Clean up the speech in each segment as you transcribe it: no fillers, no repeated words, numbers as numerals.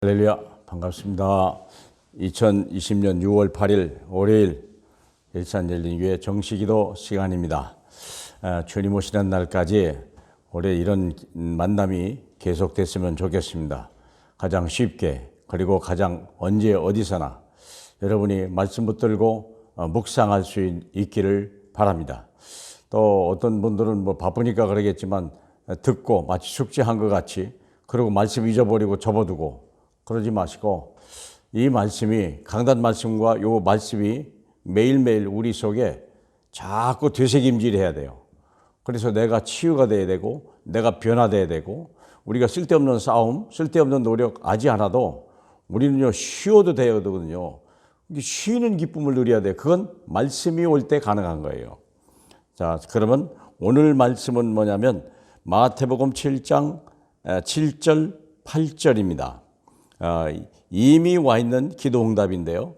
할렐루야, 반갑습니다. 2020년 6월 8일 월요일 일산열린교회 정식기도 시간입니다. 주님 오시는 날까지 올해 이런 만남이 계속됐으면 좋겠습니다. 가장 쉽게 그리고 가장 언제 어디서나 여러분이 말씀 붙들고 묵상할 수 있기를 바랍니다. 또 어떤 분들은 바쁘니까 그러겠지만 듣고 마치 숙제한 것 같이 그리고 말씀 잊어버리고 접어두고 그러지 마시고 이 말씀이 강단 말씀과 요 말씀이 매일매일 우리 속에 자꾸 되새김질해야 돼요. 그래서 내가 치유가 돼야 되고 내가 변화돼야 되고 우리가 쓸데없는 싸움, 쓸데없는 노력 하지 않아도 우리는요 쉬어도 되거든요. 쉬는 기쁨을 누려야 돼요. 그건 말씀이 올 때 가능한 거예요. 자, 그러면 오늘 말씀은 뭐냐면 마태복음 7장 7절 8절입니다. 이미 와 있는 기도 응답인데요.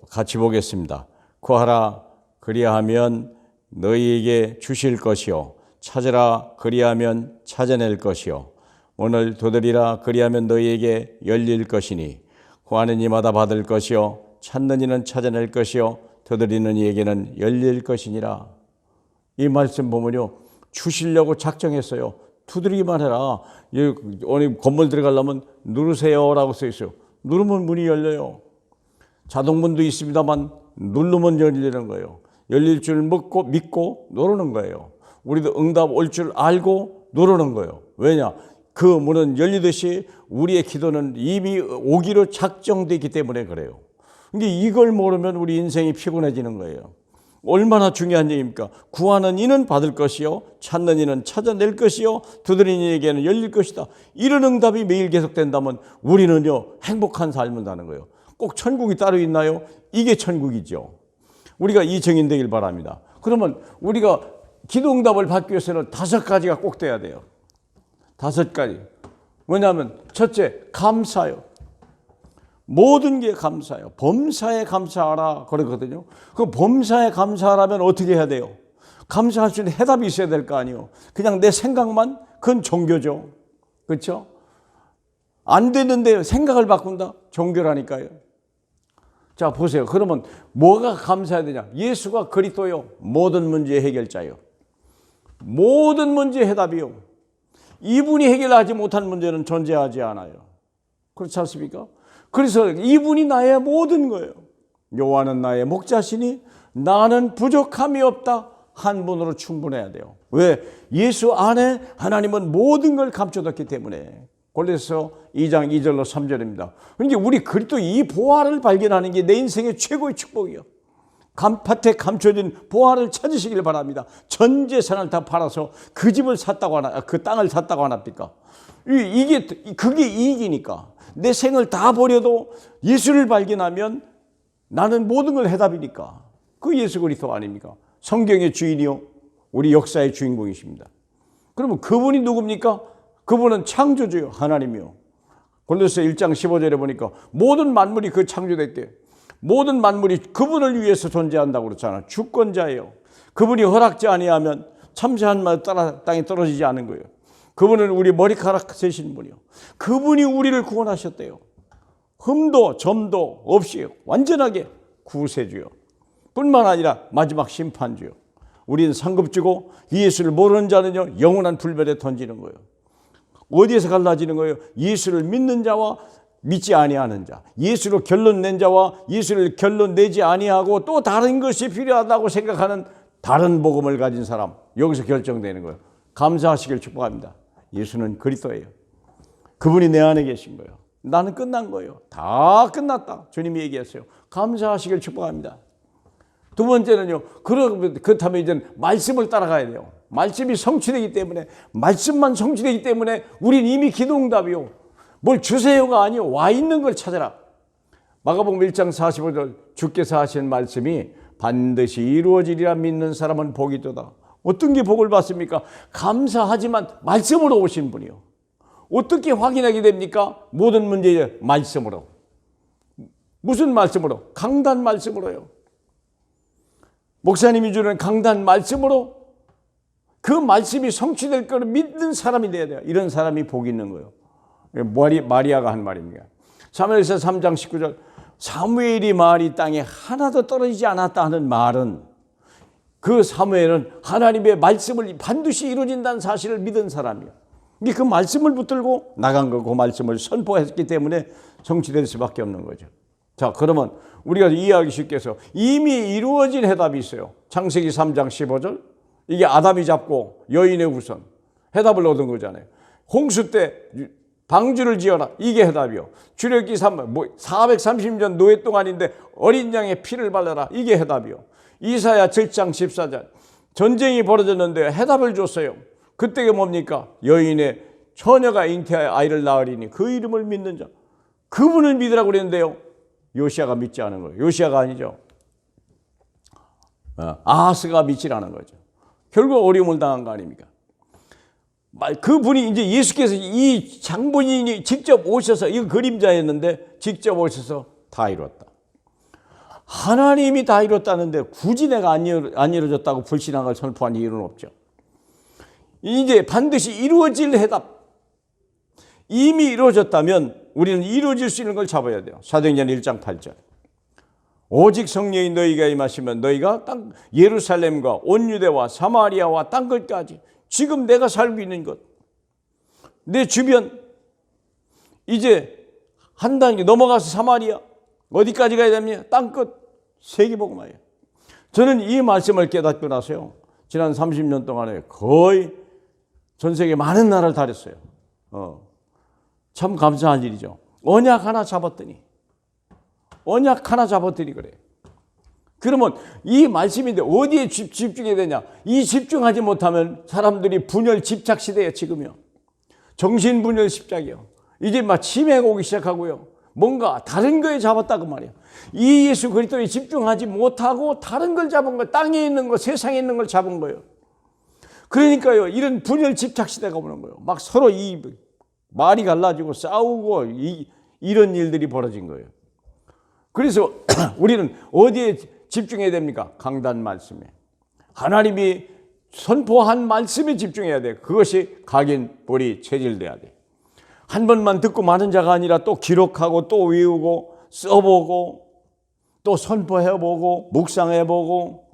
같이 보겠습니다. 구하라 그리하면 너희에게 주실 것이요 찾으라 그리하면 찾아낼 것이요 오늘 두드리라 그리하면 너희에게 열릴 것이니 구하는 이마다 받을 것이요 찾는 이는 찾아낼 것이요 두드리는 이에게는 열릴 것이니라. 이 말씀 보면요 주시려고 작정했어요. 두드리기만 해라. 어디 건물 들어가려면 누르세요라고 써 있어요. 누르면 문이 열려요. 자동문도 있습니다만 누르면 열리는 거예요. 열릴 줄 믿고 누르는 거예요. 우리도 응답 올 줄 알고 누르는 거예요. 왜냐? 그 문은 열리듯이 우리의 기도는 이미 오기로 작정되기 때문에 그래요. 근데 이걸 모르면 우리 인생이 피곤해지는 거예요. 얼마나 중요한 얘기입니까? 구하는 이는 받을 것이요 찾는 이는 찾아낼 것이요 두드리는 이에게는 열릴 것이다. 이런 응답이 매일 계속된다면 우리는요 행복한 삶을 사는 거예요. 꼭 천국이 따로 있나요? 이게 천국이죠. 우리가 이 증인 되길 바랍니다. 그러면 우리가 기도 응답을 받기 위해서는 5가지가 꼭 돼야 돼요. 5가지. 뭐냐면 첫째, 감사요. 모든 게 감사해요. 범사에 감사하라 그러거든요. 그 범사에 감사하라면 어떻게 해야 돼요? 감사할 수 있는 해답이 있어야 될 거 아니에요. 그냥 내 생각만? 그건 종교죠. 그렇죠? 안 되는데 생각을 바꾼다? 종교라니까요. 자 보세요. 그러면 뭐가 감사해야 되냐? 예수가 그리스도요. 모든 문제의 해결자요. 모든 문제의 해답이요. 이분이 해결하지 못한 문제는 존재하지 않아요. 그렇지 않습니까? 그래서 이분이 나의 모든 거예요. 여호와는 나의 목자시니 나는 부족함이 없다. 한 분으로 충분해야 돼요. 왜? 예수 안에 하나님은 모든 걸 감춰뒀기 때문에. 골로새서 2장 2절로 3절입니다. 그러니까 우리 그리스도 이 보화를 발견하는 게 내 인생의 최고의 축복이에요. 밭에 감춰진 보화를 찾으시길 바랍니다. 전 재산을 다 팔아서 그 집을 샀다고 하나, 그 땅을 샀다고 하나입니까? 그게 이익이니까. 내 생을 다 버려도 예수를 발견하면 나는 모든 걸 해답이니까. 그 예수 그리스도 아닙니까? 성경의 주인이요. 우리 역사의 주인공이십니다. 그러면 그분이 누굽니까? 그분은 창조주요. 하나님이요. 골로새 1장 15절에 보니까 모든 만물이 그 창조됐대요. 모든 만물이 그분을 위해서 존재한다고 그렇잖아요. 주권자예요. 그분이 허락지 아니하면 참새한 마리 땅에 떨어지지 않은 거예요. 그분은 우리 머리카락 세신 분이요. 그분이 우리를 구원하셨대요. 흠도 점도 없이 완전하게 구세주요. 뿐만 아니라 마지막 심판주요. 우리는 상급주고 예수를 모르는 자는요 영원한 불변에 던지는 거예요. 어디에서 갈라지는 거예요? 예수를 믿는 자와 믿지 아니하는 자. 예수로 결론 낸 자와 예수를 결론 내지 아니하고 또 다른 것이 필요하다고 생각하는 다른 복음을 가진 사람. 여기서 결정되는 거예요. 감사하시길 축복합니다. 예수는 그리스도예요. 그분이 내 안에 계신 거예요. 나는 끝난 거예요. 다 끝났다. 주님이 얘기했어요. 감사하시길 축복합니다. 두 번째는요. 그렇다면 이제는 말씀을 따라가야 돼요. 말씀이 성취되기 때문에 말씀만 성취되기 때문에 우린 이미 기도응답이요. 뭘 주세요가 아니요. 와 있는 걸 찾아라. 마가복음 1장 45절 주께서 하신 말씀이 반드시 이루어지리라 믿는 사람은 복이 있도다. 어떤 게 복을 받습니까? 감사하지만 말씀으로 오신 분이요. 어떻게 확인하게 됩니까? 모든 문제의 말씀으로. 무슨 말씀으로? 강단 말씀으로요. 목사님이 주는 강단 말씀으로 그 말씀이 성취될 거를 믿는 사람이 돼야 돼요. 이런 사람이 복이 있는 거예요. 마리아가 한 말입니다. 사무엘서 3장 19절 사무엘이 말이 땅에 하나도 떨어지지 않았다 하는 말은 그 사무엘은 하나님의 말씀을 반드시 이루어진다는 사실을 믿은 사람이에요. 그 말씀을 붙들고 나간 거, 그 말씀을 선포했기 때문에 성취될 수밖에 없는 거죠. 자, 그러면 우리가 이해하기 쉽게 해서 이미 이루어진 해답이 있어요. 창세기 3장 15절. 이게 아담이 잡고 여인의 후손. 해답을 얻은 거잖아요. 홍수 때 방주를 지어라. 이게 해답이요. 출애굽기 430년 노예 동안인데 어린 양의 피를 발라라. 이게 해답이요. 이사야 7장 14절. 전쟁이 벌어졌는데 해답을 줬어요. 그때가 뭡니까? 여인의 처녀가 잉태하여 아이를 낳으리니 그 이름을 믿는 자. 그분을 믿으라고 그랬는데요. 요시아가 믿지 않은 거예요. 요시아가 아니죠. 아하스가 믿지 않은 거죠. 결국 어려움을 당한 거 아닙니까? 그분이 이제 예수께서 이 장본인이 직접 오셔서, 이거 그림자였는데 직접 오셔서 다 이뤘다. 하나님이 다 이뤘다는데 굳이 내가 안 이루어졌다고 불신앙을 선포한 이유는 없죠. 이제 반드시 이루어질 해답. 이미 이루어졌다면 우리는 이루어질 수 있는 걸 잡아야 돼요. 사도행전 1장 8절. 오직 성령이 너희가 임하시면 너희가 예루살렘과 온 유대와 사마리아와 땅끝까지 지금 내가 살고 있는 것, 내 주변, 이제 한 단계 넘어가서 사마리아, 어디까지 가야 됩니까? 땅끝, 세계복음화예요. 저는 이 말씀을 깨닫고 나서요, 지난 30년 동안에 거의 전 세계 많은 나라를 다녔어요. 참 감사한 일이죠. 언약 하나 잡았더니 그래. 그러면 이 말씀인데 어디에 집중해야 되냐? 이 집중하지 못하면 사람들이 분열 집착 시대에 지금요. 정신 분열 집착이요. 이제 막 치매가 오기 시작하고요. 뭔가 다른 거에 잡았다고 말이에요. 이 예수 그리스도에 집중하지 못하고 다른 걸 잡은 거, 땅에 있는 거, 세상에 있는 걸 잡은 거예요. 그러니까요, 이런 분열 집착 시대가 오는 거예요. 막 서로 이 말이 갈라지고 싸우고 이런 일들이 벌어진 거예요. 그래서 우리는 어디에 집중해야 됩니까? 강단 말씀에. 하나님이 선포한 말씀에 집중해야 돼. 그것이 각인, 뿌리, 체질돼야 돼. 한 번만 듣고 마는 자가 아니라 또 기록하고 또 외우고 써보고 또 선포해보고 묵상해보고,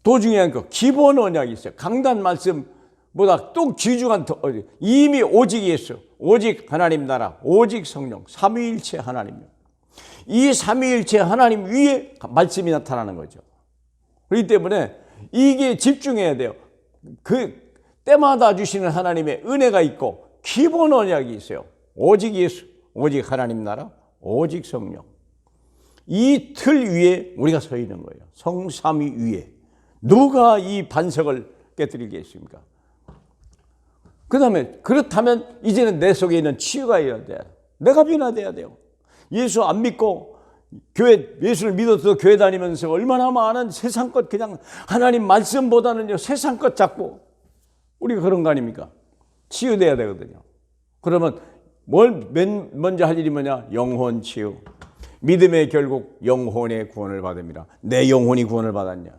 또 중요한 거 기본 언약이 있어요. 강단 말씀보다 또 귀중한 이미 오직 예수, 오직 하나님 나라, 오직 성령, 삼위일체 하나님이요. 이 삼위일체 하나님 위에 말씀이 나타나는 거죠. 그렇기 때문에 이게 집중해야 돼요. 그 때마다 주시는 하나님의 은혜가 있고 기본 언약이 있어요. 오직 예수, 오직 하나님 나라, 오직 성령. 이 틀 위에 우리가 서 있는 거예요. 성삼위 위에. 누가 이 반석을 깨뜨리겠습니까? 그렇다면 이제는 내 속에 있는 치유가 있어야 돼요. 내가 변화돼야 돼요. 예수 안 믿고 예수를 믿어서 교회 다니면서 얼마나 많은 세상 것, 그냥 하나님 말씀보다는요 세상 것 잡고 우리가 그런 거 아닙니까? 치유돼야 되거든요. 그러면 먼저 할 일이 뭐냐? 영혼 치유. 믿음의 결국 영혼의 구원을 받습니다. 내 영혼이 구원을 받았냐?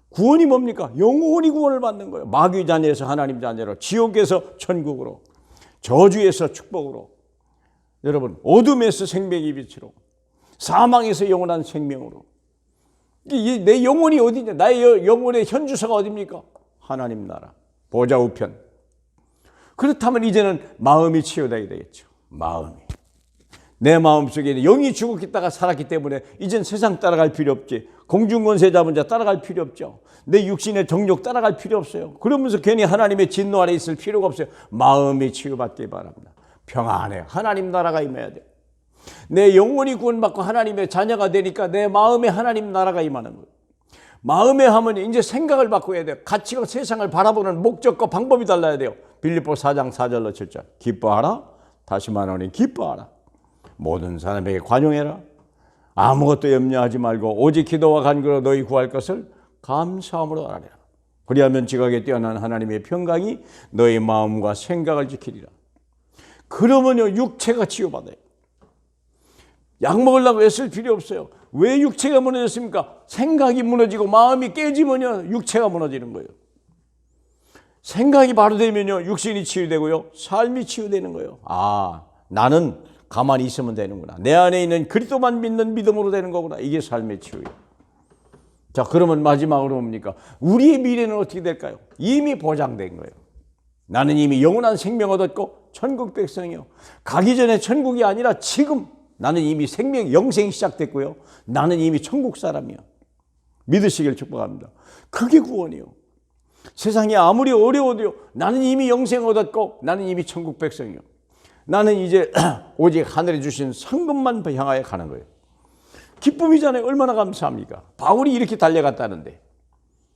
구원이 뭡니까? 영혼이 구원을 받는 거예요. 마귀 자녀에서 하나님 자녀로, 지옥에서 천국으로, 저주에서 축복으로, 여러분 어둠에서 생명의 빛으로, 사망에서 영원한 생명으로. 내 영혼이 어디냐? 나의 영혼의 현주소가 어디입니까? 하나님 나라, 보좌 우편. 그렇다면 이제는 마음이 치유되어야 되겠죠. 마음이. 내 마음속에 영이 죽었다가 살았기 때문에 이젠 세상 따라갈 필요 없지. 공중권세 잡은 자 따라갈 필요 없죠. 내 육신의 정욕 따라갈 필요 없어요. 그러면서 괜히 하나님의 진노 아래 있을 필요가 없어요. 마음이 치유받기 바랍니다. 평안해. 하나님 나라가 임해야 돼요. 내 영혼이 구원받고 하나님의 자녀가 되니까 내 마음에 하나님 나라가 임하는 거예요. 마음에 하면 이제 생각을 바꿔야 돼요. 가치가 세상을 바라보는 목적과 방법이 달라야 돼요. 빌립보 4장 4절로 7절. 기뻐하라. 다시 말하니 기뻐하라. 모든 사람에게 관용해라. 아무것도 염려하지 말고 오직 기도와 간구로 너희 구할 것을 감사함으로 아뢰라. 그리하면 지각에 뛰어난 하나님의 평강이 너희 마음과 생각을 지키리라. 그러면요 육체가 치유받아요. 약 먹으려고 애쓸 필요 없어요. 왜 육체가 무너졌습니까? 생각이 무너지고 마음이 깨지면요 육체가 무너지는 거예요. 생각이 바로 되면요, 육신이 치유되고요, 삶이 치유되는 거예요. 아, 나는 가만히 있으면 되는구나. 내 안에 있는 그리스도만 믿는 믿음으로 되는 거구나. 이게 삶의 치유예요. 자, 그러면 마지막으로 뭡니까? 우리의 미래는 어떻게 될까요? 이미 보장된 거예요. 나는 이미 영원한 생명 얻었고 천국 백성이요. 가기 전에 천국이 아니라 지금 나는 이미 생명 영생이 시작됐고요. 나는 이미 천국 사람이요. 믿으시길 축복합니다. 그게 구원이요. 세상이 아무리 어려워도요, 나는 이미 영생 얻었고 나는 이미 천국 백성이요. 나는 이제 오직 하늘에 주신 상급만 향하여 가는 거예요. 기쁨이잖아요. 얼마나 감사합니까? 바울이 이렇게 달려갔다는데.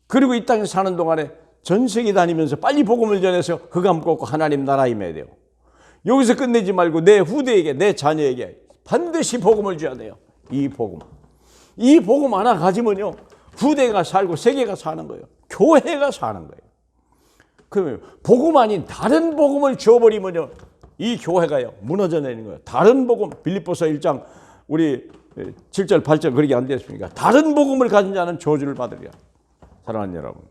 그리고 이 땅에 사는 동안에 전 세계 다니면서 빨리 복음을 전해서 흑암 꺾고 하나님 나라 임해야 돼요. 여기서 끝내지 말고 내 후대에게, 내 자녀에게 반드시 복음을 줘야 돼요. 이 복음 하나 가지면요, 후대가 살고 세계가 사는 거예요. 교회가 사는 거예요. 그러면 복음 아닌 다른 복음을 줘버리면요, 이 교회가요 무너져 내리는 거예요. 다른 복음, 빌립보서 1장 우리 7절 8절 그렇게 안 됐습니까? 다른 복음을 가진 자는 저주를 받으리라. 사랑하는 여러분,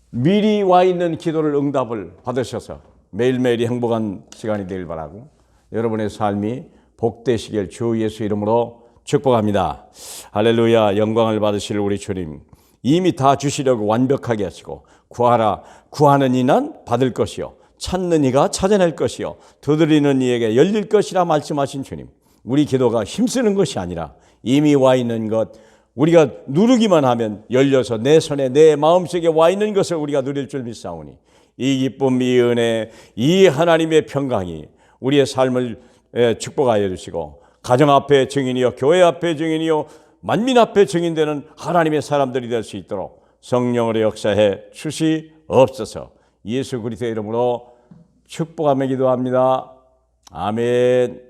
미리 와 있는 기도를 응답을 받으셔서 매일매일이 행복한 시간이 되길 바라고, 여러분의 삶이 복되시길 주 예수 이름으로 축복합니다. 할렐루야. 영광을 받으실 우리 주님, 이미 다 주시려고 완벽하게 하시고, 구하라, 구하는 이는 받을 것이요, 찾는 이가 찾아낼 것이요, 두드리는 이에게 열릴 것이라 말씀하신 주님, 우리 기도가 힘쓰는 것이 아니라 이미 와 있는 것, 우리가 누르기만 하면 열려서 내 손에 내 마음속에 와 있는 것을 우리가 누릴 줄 믿사오니, 이 기쁨, 이 은혜, 이 하나님의 평강이 우리의 삶을 축복하여 주시고, 가정 앞에 증인이요, 교회 앞에 증인이요, 만민 앞에 증인되는 하나님의 사람들이 될 수 있도록 성령으로 역사해 주시옵소서. 예수 그리스도의 이름으로 축복하며 기도합니다. 아멘.